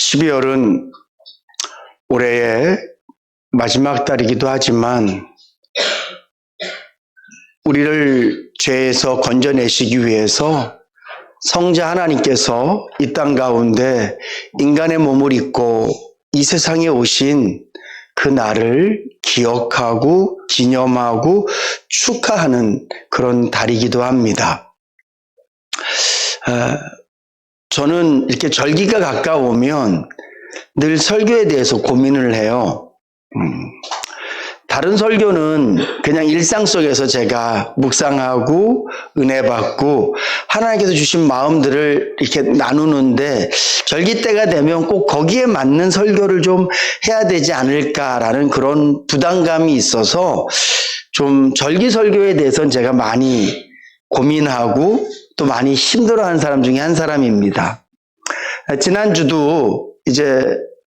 12월은 올해의 마지막 달이기도 하지만 우리를 죄에서 건져내시기 위해서 성자 하나님께서 이 땅 가운데 인간의 몸을 입고 이 세상에 오신 그 날을 기억하고 기념하고 축하하는 그런 달이기도 합니다. 저는 이렇게 절기가 가까우면 늘 설교에 대해서 고민을 해요. 다른 설교는 그냥 일상 속에서 제가 묵상하고 은혜 받고 하나님께서 주신 마음들을 이렇게 나누는데 절기 때가 되면 꼭 거기에 맞는 설교를 좀 해야 되지 않을까라는 그런 부담감이 있어서 좀 절기 설교에 대해서는 제가 많이 고민하고 또 많이 힘들어하는 사람 중에 한 사람입니다. 지난주도 이제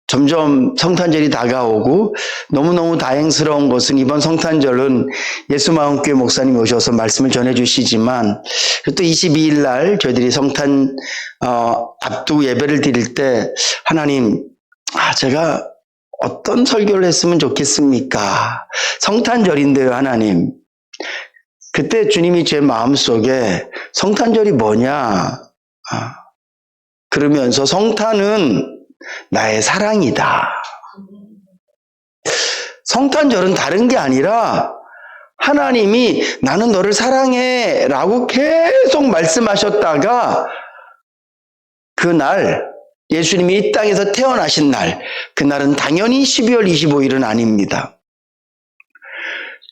점점 성탄절이 다가오고 너무너무 다행스러운 것은 이번 성탄절은 예수마음교회 목사님이 오셔서 말씀을 전해주시지만 또 22일 날 저희들이 성탄 앞두고 예배를 드릴 때 하나님 제가 어떤 설교를 했으면 좋겠습니까? 성탄절인데요 하나님. 그때 주님이 제 마음속에 성탄절이 뭐냐 그러면서 성탄은 나의 사랑이다. 성탄절은 다른 게 아니라 하나님이 나는 너를 사랑해 라고 계속 말씀하셨다가 그날 예수님이 이 땅에서 태어나신 날 그날은 당연히 12월 25일은 아닙니다.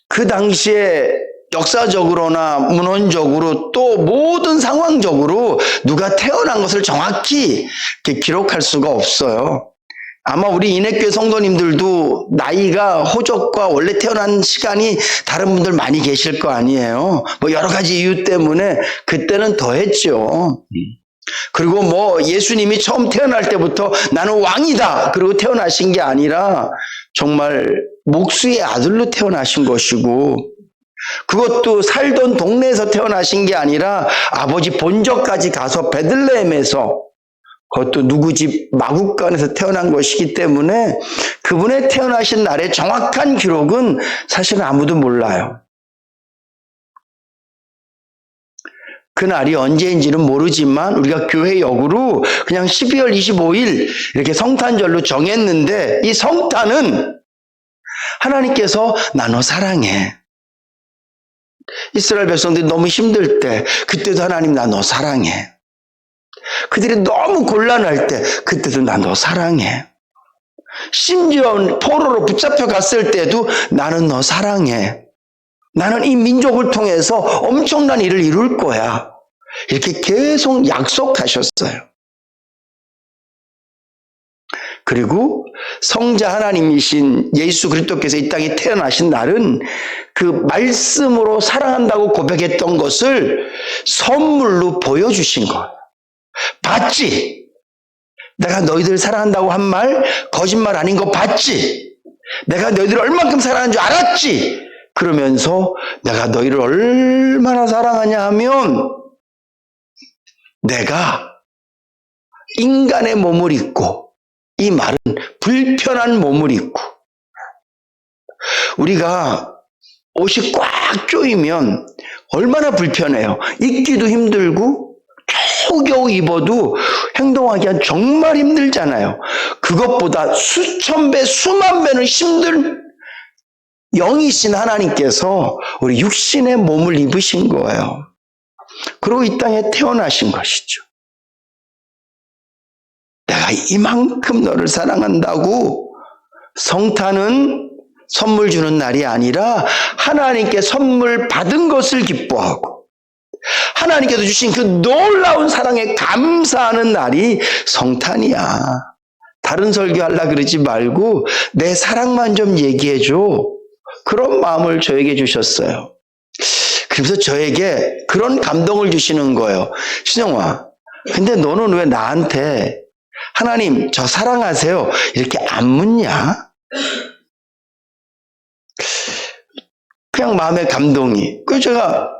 그 당시에 역사적으로나 문헌적으로 또 모든 상황적으로 누가 태어난 것을 정확히 기록할 수가 없어요. 아마 우리 인해교회 성도님들도 나이가 호적과 원래 태어난 시간이 다른 분들 많이 계실 거 아니에요. 뭐 여러 가지 이유 때문에 그때는 더 했죠. 그리고 뭐 예수님이 처음 태어날 때부터 나는 왕이다 그리고 태어나신 게 아니라 정말 목수의 아들로 태어나신 것이고 그것도 살던 동네에서 태어나신 게 아니라 아버지 본적까지 가서 베들레헴에서 그것도 누구 집 마구간에서 태어난 것이기 때문에 그분의 태어나신 날의 정확한 기록은 사실은 아무도 몰라요. 그 날이 언제인지는 모르지만 우리가 교회 역으로 그냥 12월 25일 이렇게 성탄절로 정했는데 이 성탄은 하나님께서 나 너 사랑해. 이스라엘 백성들이 너무 힘들 때 그때도 하나님 나 너 사랑해. 그들이 너무 곤란할 때 그때도 나 너 사랑해. 심지어 포로로 붙잡혀 갔을 때도 나는 너 사랑해. 나는 이 민족을 통해서 엄청난 일을 이룰 거야. 이렇게 계속 약속하셨어요. 그리고 성자 하나님이신 예수 그리스도께서 이 땅에 태어나신 날은 그 말씀으로 사랑한다고 고백했던 것을 선물로 보여주신 거예요. 봤지? 내가 너희들 사랑한다고 한 말 거짓말 아닌 거 봤지? 내가 너희들을 얼만큼 사랑하는 줄 알았지? 그러면서 내가 너희를 얼마나 사랑하냐 하면 내가 인간의 몸을 입고 이 말은 불편한 몸을 입고 우리가 옷이 꽉 조이면 얼마나 불편해요. 입기도 힘들고 겨우겨우 입어도 행동하기가 정말 힘들잖아요. 그것보다 수천 배 수만 배는 힘든 영이신 하나님께서 우리 육신의 몸을 입으신 거예요. 그리고 이 땅에 태어나신 것이죠. 내가 이만큼 너를 사랑한다고 성탄은 선물 주는 날이 아니라 하나님께 선물 받은 것을 기뻐하고 하나님께서 주신 그 놀라운 사랑에 감사하는 날이 성탄이야. 다른 설교하려고 그러지 말고 내 사랑만 좀 얘기해줘. 그런 마음을 저에게 주셨어요. 그래서 저에게 그런 감동을 주시는 거예요. 신영아, 근데 너는 왜 나한테 하나님 저 사랑하세요 이렇게 안 묻냐? 그냥 마음의 감동이. 그래서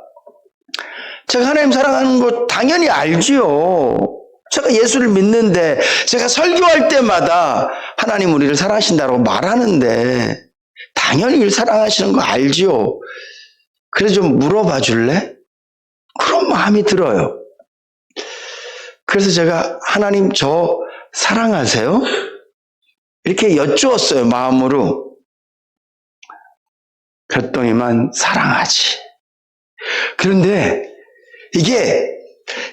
제가 하나님 사랑하는 거 당연히 알지요. 제가 예수를 믿는데 제가 설교할 때마다 하나님 우리를 사랑하신다고 말하는데 당연히 우리를 사랑하시는 거 알지요. 그래서 좀 물어봐 줄래? 그런 마음이 들어요. 그래서 제가 하나님 저 사랑하세요? 이렇게 여쭈었어요, 마음으로. 그랬더니만 사랑하지. 그런데 이게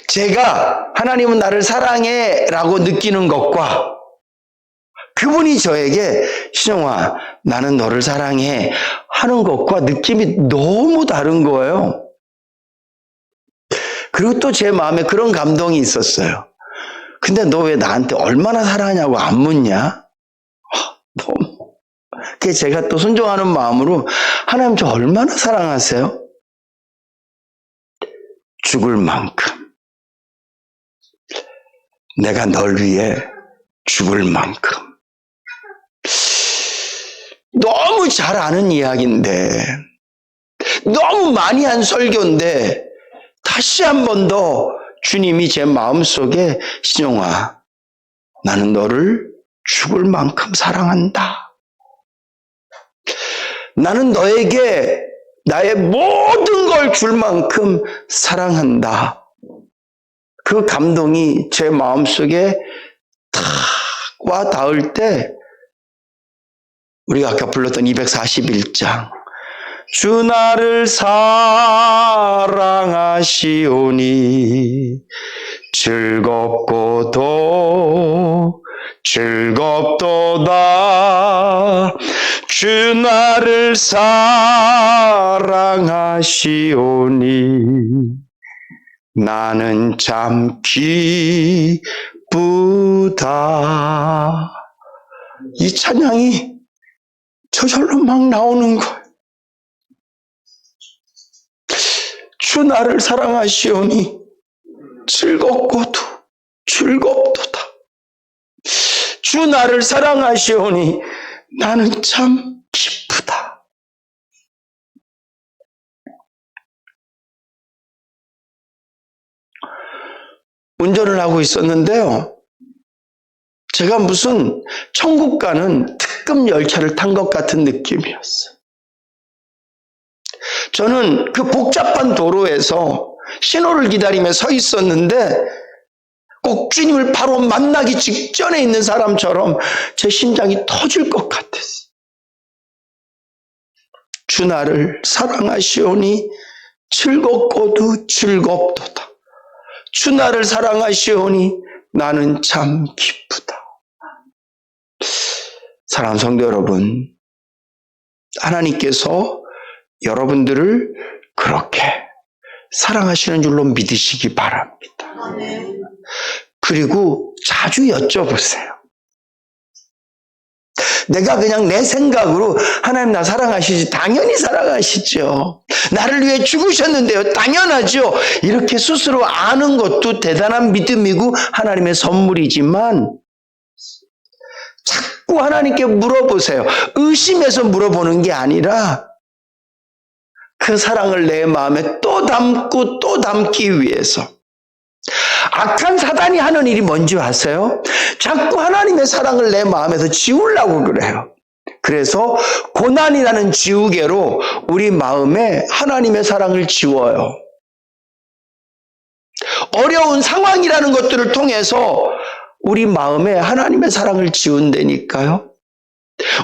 제가 하나님은 나를 사랑해 라고 느끼는 것과 그분이 저에게 신영아 나는 너를 사랑해 하는 것과 느낌이 너무 다른 거예요. 그리고 또 제 마음에 그런 감동이 있었어요. 근데 너 왜 나한테 얼마나 사랑하냐고 안 묻냐? 너무. 그래서 제가 또 순종하는 마음으로 하나님 저 얼마나 사랑하세요? 죽을 만큼. 내가 널 위해 죽을 만큼. 너무 잘 아는 이야기인데, 너무 많이 한 설교인데, 다시 한 번 더 주님이 제 마음속에 신용아, 나는 너를 죽을 만큼 사랑한다. 나는 너에게 나의 모든 걸 줄 만큼 사랑한다. 그 감동이 제 마음속에 탁 와 닿을 때 우리가 아까 불렀던 241장 주 나를 사랑하시오니 즐겁고도 즐겁도다 주 나를 사랑하시오니 나는 참 기쁘다. 이 찬양이 저절로 막 나오는 거예요. 주 나를 사랑하시오니 즐겁고도 즐겁도다. 주 나를 사랑하시오니 나는 참 기쁘다. 운전을 하고 있었는데요. 제가 무슨 천국 가는 특급 열차를 탄 것 같은 느낌이었어요. 저는 그 복잡한 도로에서 신호를 기다리며 서 있었는데 꼭 주님을 바로 만나기 직전에 있는 사람처럼 제 심장이 터질 것 같았어요. 주 나를 사랑하시오니 즐겁고도 즐겁도다. 주 나를 사랑하시오니 나는 참 기쁘다. 사랑하는 성도 여러분, 하나님께서 여러분들을 그렇게 사랑하시는 줄로 믿으시기 바랍니다. 그리고 자주 여쭤보세요. 내가 그냥 내 생각으로 하나님 나 사랑하시지? 당연히 사랑하시죠. 나를 위해 죽으셨는데요. 당연하죠. 이렇게 스스로 아는 것도 대단한 믿음이고 하나님의 선물이지만 자꾸 하나님께 물어보세요. 의심해서 물어보는 게 아니라 그 사랑을 내 마음에 또 담고 또 담기 위해서. 악한 사단이 하는 일이 뭔지 아세요? 자꾸 하나님의 사랑을 내 마음에서 지우려고 그래요. 그래서 고난이라는 지우개로 우리 마음에 하나님의 사랑을 지워요. 어려운 상황이라는 것들을 통해서 우리 마음에 하나님의 사랑을 지운다니까요.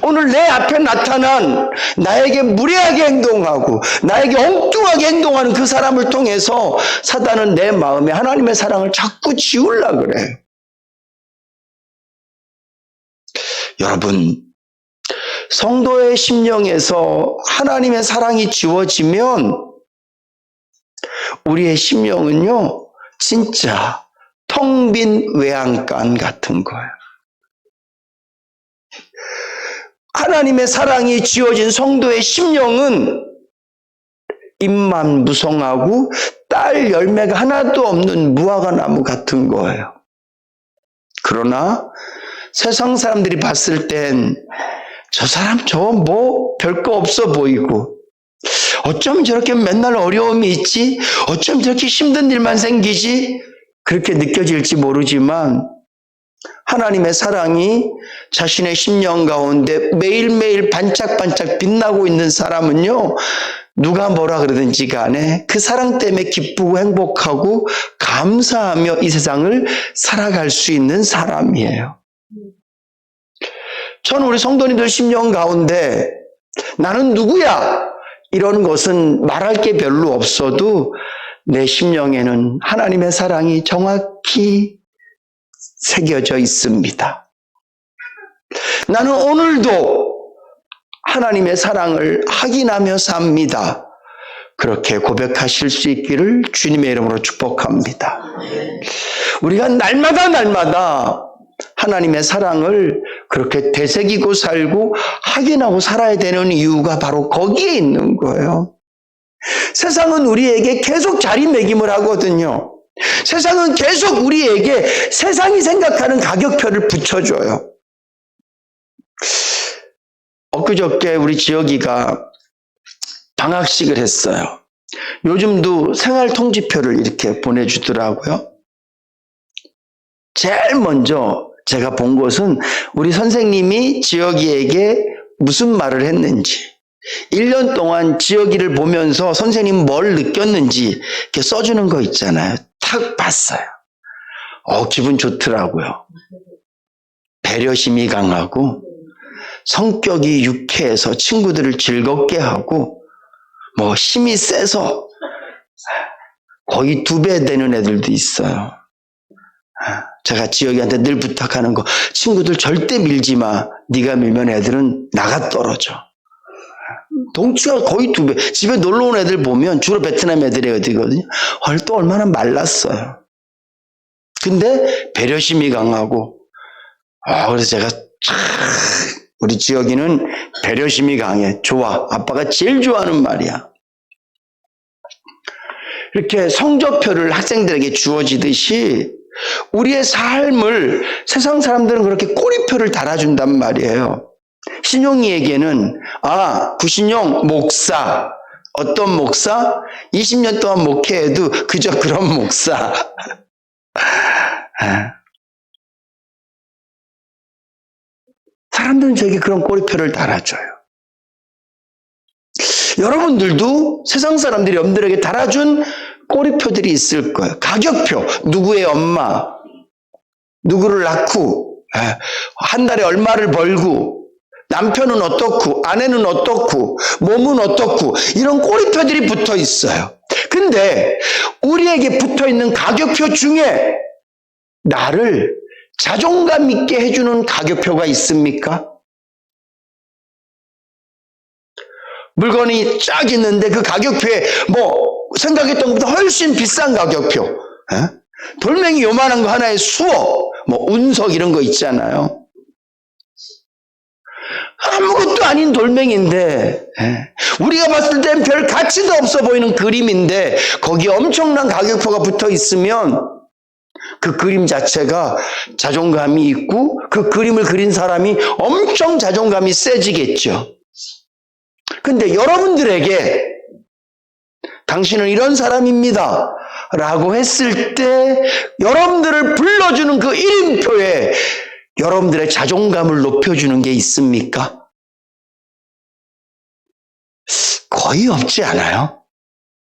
오늘 내 앞에 나타난 나에게 무례하게 행동하고 나에게 엉뚱하게 행동하는 그 사람을 통해서 사단은 내 마음에 하나님의 사랑을 자꾸 지우려고 그래요. 여러분, 성도의 심령에서 하나님의 사랑이 지워지면 우리의 심령은요, 진짜 텅 빈 외양간 같은 거예요. 하나님의 사랑이 지어진 성도의 심령은 잎만 무성하고 딸 열매가 하나도 없는 무화과 나무 같은 거예요. 그러나 세상 사람들이 봤을 땐 저 사람 저 뭐 별거 없어 보이고 어쩜 저렇게 맨날 어려움이 있지? 어쩜 저렇게 힘든 일만 생기지? 그렇게 느껴질지 모르지만 하나님의 사랑이 자신의 심령 가운데 매일매일 반짝반짝 빛나고 있는 사람은요, 누가 뭐라 그러든지 간에 그 사랑 때문에 기쁘고 행복하고 감사하며 이 세상을 살아갈 수 있는 사람이에요. 저는 우리 성도님들 심령 가운데 나는 누구야? 이런 것은 말할 게 별로 없어도 내 심령에는 하나님의 사랑이 정확히 새겨져 있습니다. 나는 오늘도 하나님의 사랑을 확인하며 삽니다. 그렇게 고백하실 수 있기를 주님의 이름으로 축복합니다. 우리가 날마다 하나님의 사랑을 그렇게 되새기고 살고 확인하고 살아야 되는 이유가 바로 거기에 있는 거예요. 세상은 우리에게 계속 자리매김을 하거든요. 세상은 계속 우리에게 세상이 생각하는 가격표를 붙여줘요. 엊그저께 우리 지역이가 방학식을 했어요. 요즘도 생활통지표를 이렇게 보내주더라고요. 제일 먼저 제가 본 것은 우리 선생님이 지역이에게 무슨 말을 했는지, 1년 동안 지역이를 보면서 선생님 뭘 느꼈는지 이렇게 써주는 거 있잖아요. 탁 봤어요. 기분 좋더라고요. 배려심이 강하고 성격이 유쾌해서 친구들을 즐겁게 하고 힘이 세서 거의 2배 되는 애들도 있어요. 제가 지역이한테 늘 부탁하는 거, 친구들 절대 밀지 마. 네가 밀면 애들은 나가 떨어져. 덩치가 거의 2배. 집에 놀러 온 애들 보면 주로 베트남 애들이거든요. 또 얼마나 말랐어요. 근데 배려심이 강하고, 그래서 제가 우리 지역이는 배려심이 강해. 좋아. 아빠가 제일 좋아하는 말이야. 이렇게 성적표를 학생들에게 주어지듯이 우리의 삶을 세상 사람들은 그렇게 꼬리표를 달아준단 말이에요. 신용이에게는 구신용 목사. 어떤 목사? 20년 동안 목회해도 그저 그런 목사. 사람들은 저에게 그런 꼬리표를 달아줘요. 여러분들도 세상 사람들이 여러분들에게 달아준 꼬리표들이 있을 거예요. 가격표, 누구의 엄마, 누구를 낳고, 한 달에 얼마를 벌고, 남편은 어떻고, 아내는 어떻고, 몸은 어떻고, 이런 꼬리표들이 붙어 있어요. 근데 우리에게 붙어 있는 가격표 중에 나를 자존감 있게 해주는 가격표가 있습니까? 물건이 쫙 있는데 그 가격표에 생각했던 것보다 훨씬 비싼 가격표. 돌멩이 요만한 거 하나에 수어, 운석 이런 거 있잖아요. 아무것도 아닌 돌멩이인데 우리가 봤을 땐 별 가치도 없어 보이는 그림인데 거기에 엄청난 가격표가 붙어 있으면 그 그림 자체가 자존감이 있고 그 그림을 그린 사람이 엄청 자존감이 세지겠죠. 근데 여러분들에게 당신은 이런 사람입니다 라고 했을 때 여러분들을 불러주는 그 이름표에 여러분들의 자존감을 높여주는 게 있습니까? 거의 없지 않아요?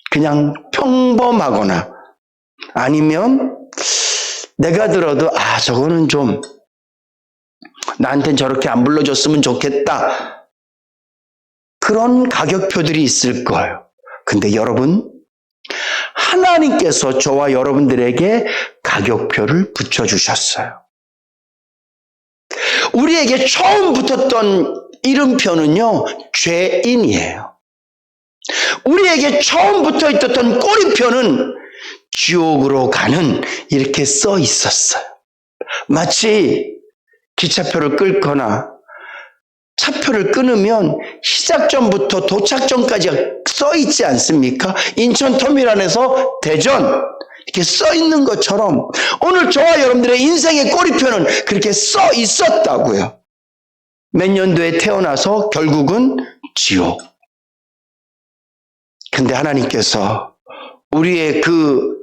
그냥 평범하거나 아니면 내가 들어도 저거는 좀 나한텐 저렇게 안 불러줬으면 좋겠다. 그런 가격표들이 있을 거예요. 근데 여러분, 하나님께서 저와 여러분들에게 가격표를 붙여주셨어요. 우리에게 처음 붙었던 이름표는요, 죄인이에요. 우리에게 처음 붙어 있었던 꼬리표는 지옥으로 가는 이렇게 써 있었어요. 마치 기차표를 끊거나 차표를 끊으면 시작점부터 도착점까지 써 있지 않습니까? 인천터미널에서 대전 이렇게 써 있는 것처럼 오늘 저와 여러분들의 인생의 꼬리표는 그렇게 써 있었다고요. 몇 년도에 태어나서 결국은 지옥. 근데 하나님께서 우리의 그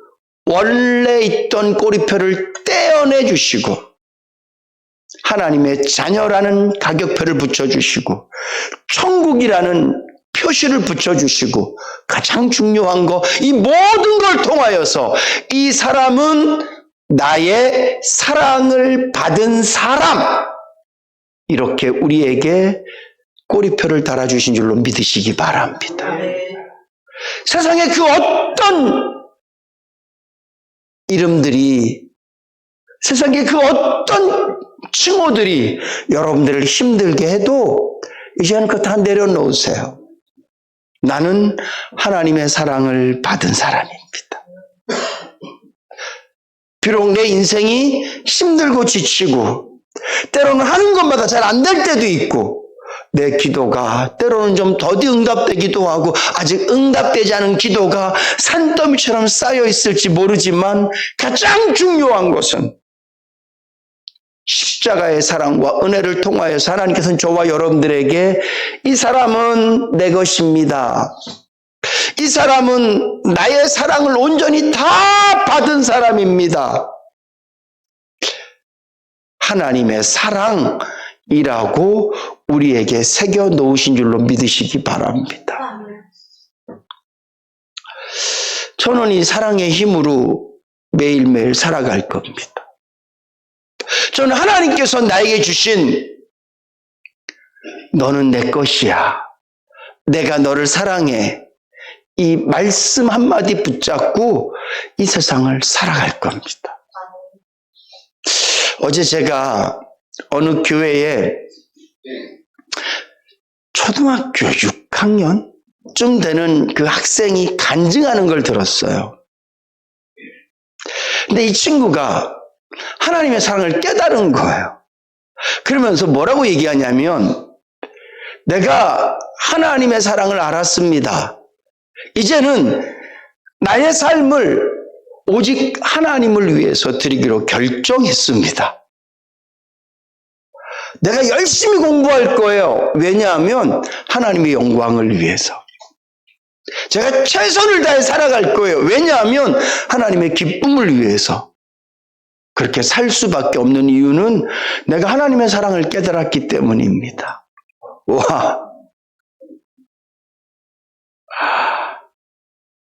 원래 있던 꼬리표를 떼어내 주시고 하나님의 자녀라는 가격표를 붙여주시고 천국이라는 표시를 붙여주시고 가장 중요한 거, 이 모든 걸 통하여서 이 사람은 나의 사랑을 받은 사람, 이렇게 우리에게 꼬리표를 달아주신 줄로 믿으시기 바랍니다. 세상에 그 어떤 이름들이, 세상에 그 어떤 칭호들이 여러분들을 힘들게 해도 이제는 그거 다 내려놓으세요. 나는 하나님의 사랑을 받은 사람입니다. 비록 내 인생이 힘들고 지치고 때로는 하는 것마다 잘 안 될 때도 있고 내 기도가 때로는 좀 더디 응답되기도 하고 아직 응답되지 않은 기도가 산더미처럼 쌓여 있을지 모르지만 가장 중요한 것은 십자가의 사랑과 은혜를 통하여서 하나님께서는 저와 여러분들에게 이 사람은 내 것입니다. 이 사람은 나의 사랑을 온전히 다 받은 사람입니다. 하나님의 사랑이라고 우리에게 새겨 놓으신 줄로 믿으시기 바랍니다. 저는 이 사랑의 힘으로 매일매일 살아갈 겁니다. 저는 하나님께서 나에게 주신 너는 내 것이야, 내가 너를 사랑해, 이 말씀 한마디 붙잡고 이 세상을 살아갈 겁니다. 어제 제가 어느 교회에 초등학교 6학년쯤 되는 그 학생이 간증하는 걸 들었어요. 근데 이 친구가 하나님의 사랑을 깨달은 거예요. 그러면서 뭐라고 얘기하냐면, 내가 하나님의 사랑을 알았습니다. 이제는 나의 삶을 오직 하나님을 위해서 드리기로 결정했습니다. 내가 열심히 공부할 거예요. 왜냐하면 하나님의 영광을 위해서. 제가 최선을 다해 살아갈 거예요. 왜냐하면 하나님의 기쁨을 위해서. 그렇게 살 수밖에 없는 이유는 내가 하나님의 사랑을 깨달았기 때문입니다. 와.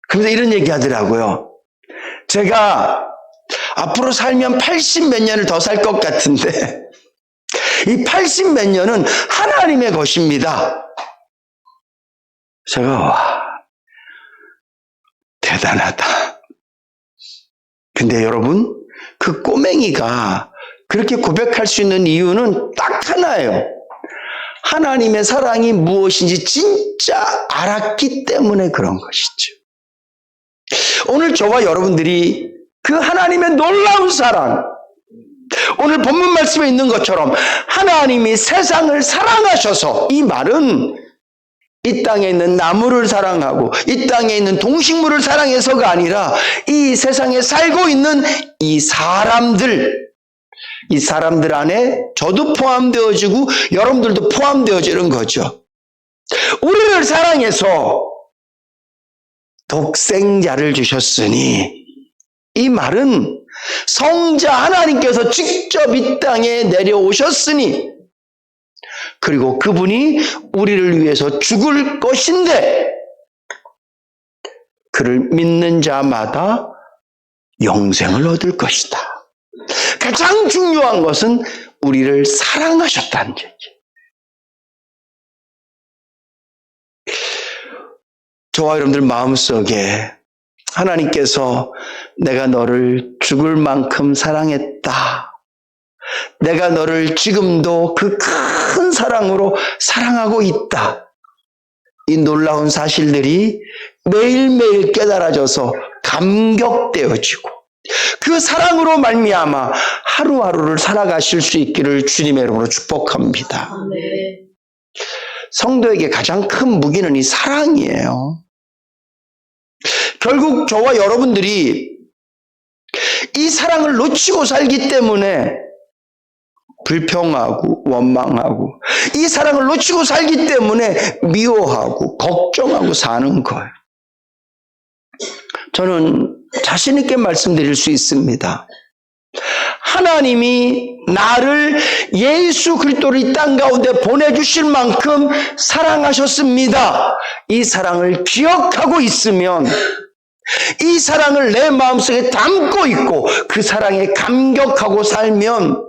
그래서 이런 얘기 하더라고요. 제가 앞으로 살면 80 몇 년을 더 살 것 같은데 이 80 몇 년은 하나님의 것입니다. 제가 와, 대단하다. 근데 여러분, 그 꼬맹이가 그렇게 고백할 수 있는 이유는 딱 하나예요. 하나님의 사랑이 무엇인지 진짜 알았기 때문에 그런 것이죠. 오늘 저와 여러분들이 그 하나님의 놀라운 사랑, 오늘 본문 말씀에 있는 것처럼 하나님이 세상을 사랑하셔서, 이 말은 이 땅에 있는 나무를 사랑하고 이 땅에 있는 동식물을 사랑해서가 아니라 이 세상에 살고 있는 이 사람들 안에 저도 포함되어지고 여러분들도 포함되어지는 거죠. 우리를 사랑해서 독생자를 주셨으니, 이 말은 성자 하나님께서 직접 이 땅에 내려오셨으니, 그리고 그분이 우리를 위해서 죽을 것인데 그를 믿는 자마다 영생을 얻을 것이다. 가장 중요한 것은 우리를 사랑하셨다는 얘기. 저와 여러분들 마음속에 하나님께서 내가 너를 죽을 만큼 사랑했다, 내가 너를 지금도 그 큰 사랑으로 사랑하고 있다, 이 놀라운 사실들이 매일매일 깨달아져서 감격되어지고 그 사랑으로 말미암아 하루하루를 살아가실 수 있기를 주님의 이름으로 축복합니다. 성도에게 가장 큰 무기는 이 사랑이에요. 결국 저와 여러분들이 이 사랑을 놓치고 살기 때문에 불평하고 원망하고, 이 사랑을 놓치고 살기 때문에 미워하고 걱정하고 사는 거예요. 저는 자신 있게 말씀드릴 수 있습니다. 하나님이 나를 예수 그리스도를 이 땅 가운데 보내주실 만큼 사랑하셨습니다. 이 사랑을 기억하고 있으면, 이 사랑을 내 마음속에 담고 있고 그 사랑에 감격하고 살면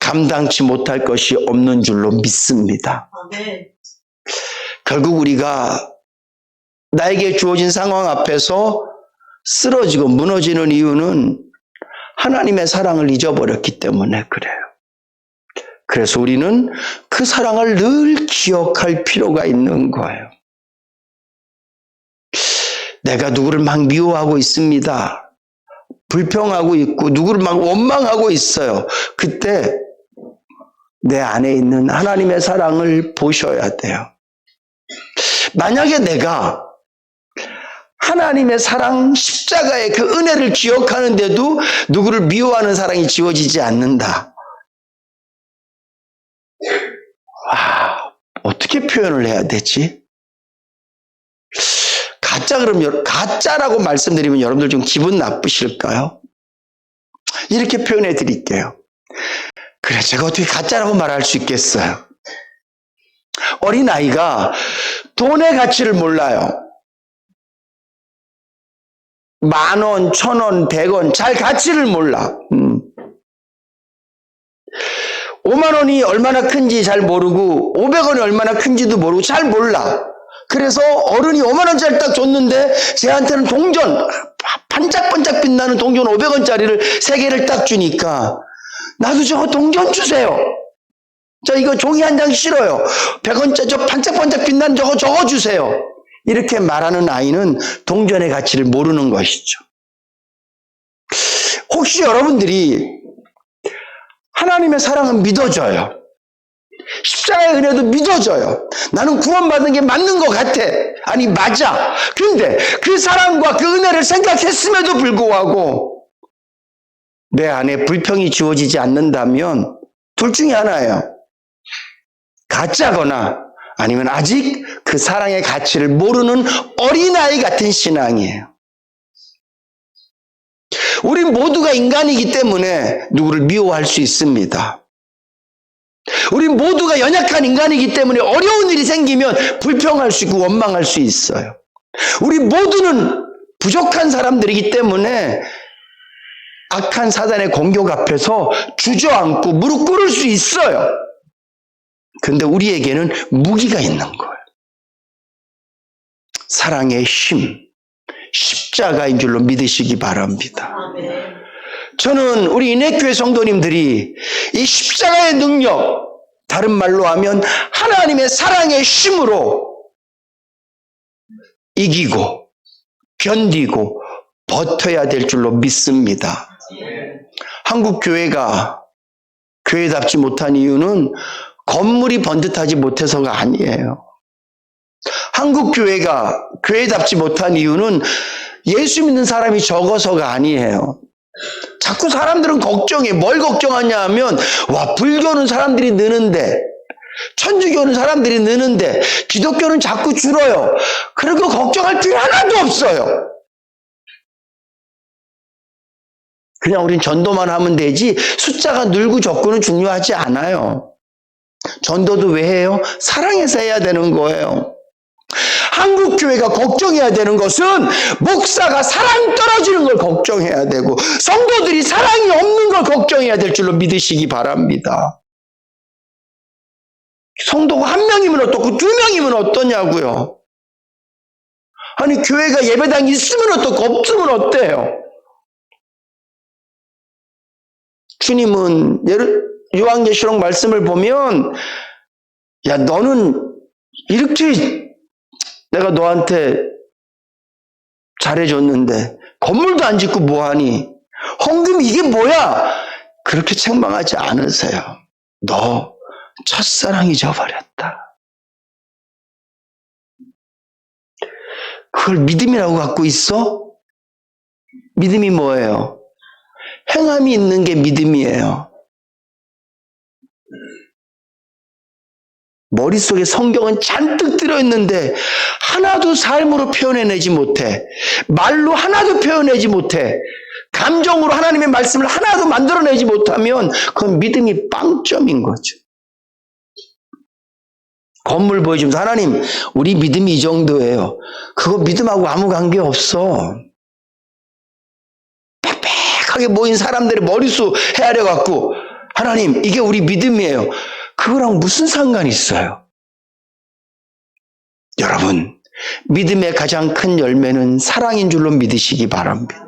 감당치 못할 것이 없는 줄로 믿습니다. 결국 우리가 나에게 주어진 상황 앞에서 쓰러지고 무너지는 이유는 하나님의 사랑을 잊어버렸기 때문에 그래요. 그래서 우리는 그 사랑을 늘 기억할 필요가 있는 거예요. 내가 누구를 막 미워하고 있습니다. 불평하고 있고 누구를 막 원망하고 있어요. 그때 내 안에 있는 하나님의 사랑을 보셔야 돼요. 만약에 내가 하나님의 사랑, 십자가의 그 은혜를 기억하는데도 누구를 미워하는 사랑이 지워지지 않는다. 어떻게 표현을 해야 되지? 가짜라고 말씀드리면 여러분들 좀 기분 나쁘실까요? 이렇게 표현해 드릴게요. 그래, 제가 어떻게 가짜라고 말할 수 있겠어요? 어린아이가 돈의 가치를 몰라요. 10,000원, 1,000원, 100원 잘 가치를 몰라. 5만 원이 얼마나 큰지 잘 모르고 500원이 얼마나 큰지도 모르고 잘 몰라. 그래서 어른이 5만 원짜리 딱 줬는데 쟤한테는 동전, 반짝반짝 빛나는 동전 500원짜리를 3개를 딱 주니까 나도 저거 동전 주세요. 저 이거 종이 한 장 싫어요. 100원짜리 저 반짝반짝 빛나는 저거 주세요. 이렇게 말하는 아이는 동전의 가치를 모르는 것이죠. 혹시 여러분들이 하나님의 사랑은 믿어져요. 십자가의 은혜도 믿어져요. 나는 구원받은 게 맞는 것 같아. 아니, 맞아. 근데 그 사랑과 그 은혜를 생각했음에도 불구하고 내 안에 불평이 지워지지 않는다면 둘 중에 하나예요. 가짜거나 아니면 아직 그 사랑의 가치를 모르는 어린아이 같은 신앙이에요. 우리 모두가 인간이기 때문에 누구를 미워할 수 있습니다. 우리 모두가 연약한 인간이기 때문에 어려운 일이 생기면 불평할 수 있고 원망할 수 있어요. 우리 모두는 부족한 사람들이기 때문에 악한 사단의 공격 앞에서 주저앉고 무릎 꿇을 수 있어요. 근데 우리에게는 무기가 있는 거예요. 사랑의 힘, 십자가인 줄로 믿으시기 바랍니다. 저는 우리 인해교회 성도님들이 이 십자가의 능력, 다른 말로 하면 하나님의 사랑의 힘으로 이기고 견디고 버텨야 될 줄로 믿습니다. 한국 교회가 교회답지 못한 이유는 건물이 번듯하지 못해서가 아니에요. 한국 교회가 교회답지 못한 이유는 예수 믿는 사람이 적어서가 아니에요. 자꾸 사람들은 걱정해. 뭘 걱정하냐 하면, 와, 불교는 사람들이 느는데, 천주교는 사람들이 느는데, 기독교는 자꾸 줄어요. 그리고 걱정할 필요 하나도 없어요. 그냥 우린 전도만 하면 되지 숫자가 늘고 적고는 중요하지 않아요. 전도도 왜 해요? 사랑해서 해야 되는 거예요. 한국 교회가 걱정해야 되는 것은 목사가 사랑 떨어지는 걸 걱정해야 되고 성도들이 사랑이 없는 걸 걱정해야 될 줄로 믿으시기 바랍니다. 성도가 1명이면 어떻고 2명이면 어떠냐고요. 아니, 교회가 예배당이 있으면 어떻고 없으면 어때요? 주님은 요한계시록 말씀을 보면, 야, 너는 이렇게 내가 너한테 잘해줬는데 건물도 안 짓고 뭐하니? 헌금이 이게 뭐야? 그렇게 책망하지 않으세요. 너 첫사랑 잊어버렸다. 그걸 믿음이라고 갖고 있어? 믿음이 뭐예요? 행함이 있는 게 믿음이에요. 머릿속에 성경은 잔뜩 들어있는데 하나도 삶으로 표현해내지 못해. 말로 하나도 표현하지 못해. 감정으로 하나님의 말씀을 하나도 만들어내지 못하면 그건 믿음이 빵점인 거죠. 건물 보여주면서 하나님 우리 믿음이 이 정도예요. 그거 믿음하고 아무 관계 없어. 빽빽하게 모인 사람들의 머릿수 헤아려 갖고 하나님 이게 우리 믿음이에요. 그거랑 무슨 상관이 있어요? 여러분 믿음의 가장 큰 열매는 사랑인 줄로 믿으시기 바랍니다.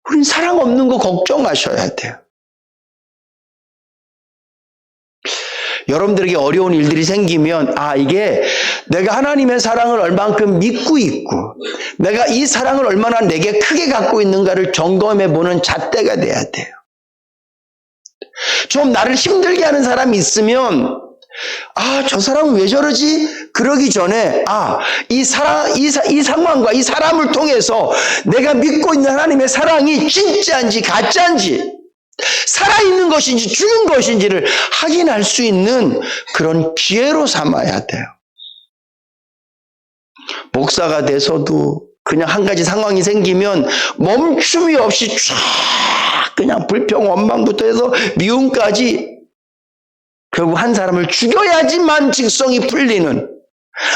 우린 사랑 없는 거 걱정하셔야 돼요. 여러분들에게 어려운 일들이 생기면 이게 내가 하나님의 사랑을 얼만큼 믿고 있고 내가 이 사랑을 얼마나 내게 크게 갖고 있는가를 점검해 보는 잣대가 돼야 돼요. 좀 나를 힘들게 하는 사람이 있으면 저 사람은 왜 저러지? 그러기 전에 이 상황과 이 사람을 통해서 내가 믿고 있는 하나님의 사랑이 진짜인지 가짜인지 살아있는 것인지 죽은 것인지를 확인할 수 있는 그런 기회로 삼아야 돼요. 목사가 돼서도 그냥 한 가지 상황이 생기면 멈춤이 없이 쫙 그냥 불평 원망부터 해서 미움까지 결국 한 사람을 죽여야지만 직성이 풀리는,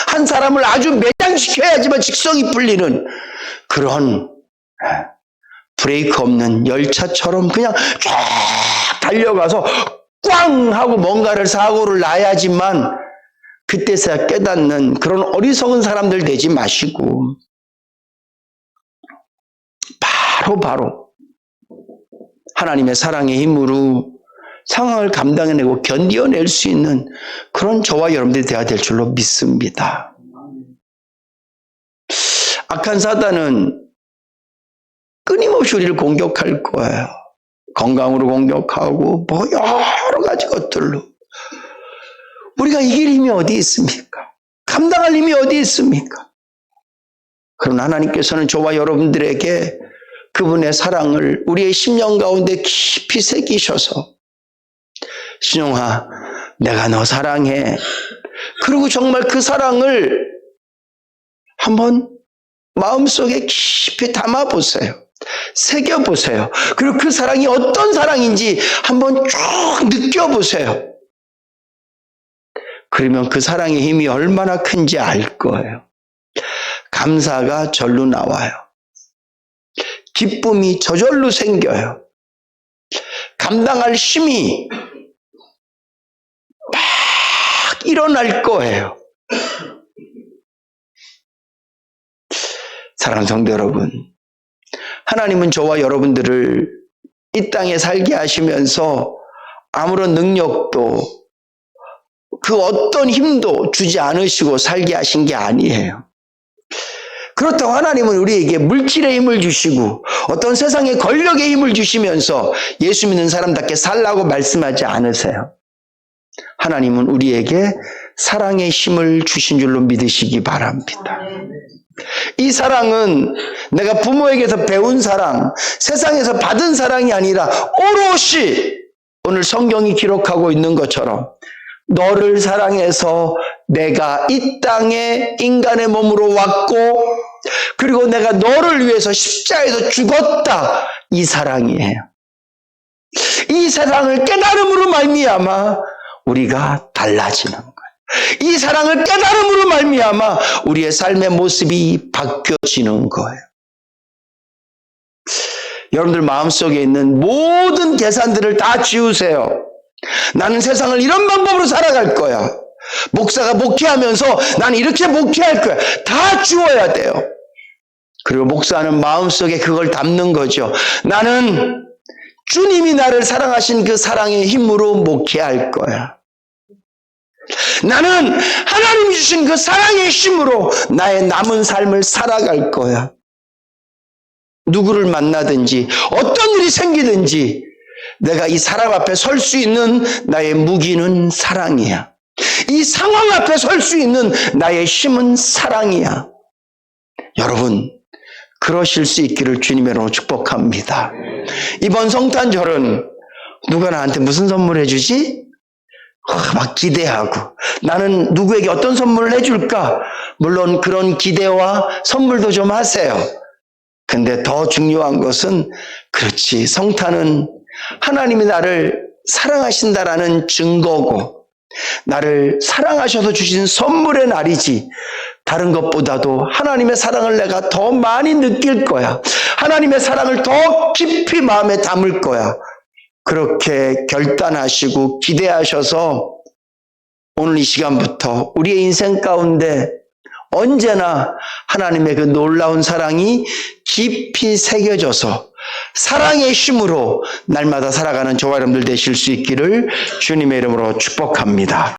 한 사람을 아주 매장시켜야지만 직성이 풀리는 그런 브레이크 없는 열차처럼 그냥 쫙 달려가서 꽝 하고 뭔가를 사고를 나야지만 그때서야 깨닫는 그런 어리석은 사람들 되지 마시고 바로 하나님의 사랑의 힘으로 상황을 감당해내고 견뎌낼 수 있는 그런 저와 여러분들이 되어야 될 줄로 믿습니다. 악한 사단은 끊임없이 우리를 공격할 거예요. 건강으로 공격하고 여러 가지 것들로. 우리가 이길 힘이 어디 있습니까? 감당할 힘이 어디 있습니까? 그러나 하나님께서는 저와 여러분들에게 그분의 사랑을 우리의 심령 가운데 깊이 새기셔서 신용아, 내가 너 사랑해. 그리고 정말 그 사랑을 한번 마음속에 깊이 담아보세요. 새겨보세요. 그리고 그 사랑이 어떤 사랑인지 한번 쭉 느껴보세요. 그러면 그 사랑의 힘이 얼마나 큰지 알 거예요. 감사가 절로 나와요. 기쁨이 저절로 생겨요. 감당할 힘이 막 일어날 거예요. 사랑하는 성도 여러분, 하나님은 저와 여러분들을 이 땅에 살게 하시면서 아무런 능력도 그 어떤 힘도 주지 않으시고 살게 하신 게 아니에요. 그렇다고 하나님은 우리에게 물질의 힘을 주시고 어떤 세상의 권력의 힘을 주시면서 예수 믿는 사람답게 살라고 말씀하지 않으세요. 하나님은 우리에게 사랑의 힘을 주신 줄로 믿으시기 바랍니다. 이 사랑은 내가 부모에게서 배운 사랑, 세상에서 받은 사랑이 아니라 오롯이 오늘 성경이 기록하고 있는 것처럼 너를 사랑해서 내가 이 땅에 인간의 몸으로 왔고 그리고 내가 너를 위해서 십자가에서 죽었다. 이 사랑이에요. 이 사랑을 깨달음으로 말미암아 우리가 달라지는 거예요. 이 사랑을 깨달음으로 말미암아 우리의 삶의 모습이 바뀌어지는 거예요. 여러분들 마음속에 있는 모든 계산들을 다 지우세요. 나는 세상을 이런 방법으로 살아갈 거야. 목사가 목회하면서 나는 이렇게 목회할 거야. 다 지워야 돼요. 그리고 목사는 마음속에 그걸 담는 거죠. 나는 주님이 나를 사랑하신 그 사랑의 힘으로 목회할 거야. 나는 하나님이 주신 그 사랑의 힘으로 나의 남은 삶을 살아갈 거야. 누구를 만나든지 어떤 일이 생기든지 내가 이 사람 앞에 설 수 있는 나의 무기는 사랑이야. 이 상황 앞에 설 수 있는 나의 힘은 사랑이야. 여러분, 그러실 수 있기를 주님의 이름으로 축복합니다. 이번 성탄절은 누가 나한테 무슨 선물 해주지? 막 기대하고 나는 누구에게 어떤 선물을 해줄까? 물론 그런 기대와 선물도 좀 하세요. 근데 더 중요한 것은 그렇지, 성탄은 하나님이 나를 사랑하신다라는 증거고 나를 사랑하셔서 주신 선물의 날이지, 다른 것보다도 하나님의 사랑을 내가 더 많이 느낄 거야. 하나님의 사랑을 더 깊이 마음에 담을 거야. 그렇게 결단하시고 기대하셔서 오늘 이 시간부터 우리의 인생 가운데 언제나 하나님의 그 놀라운 사랑이 깊이 새겨져서 사랑의 힘으로 날마다 살아가는 저와 여러분들 되실 수 있기를 주님의 이름으로 축복합니다.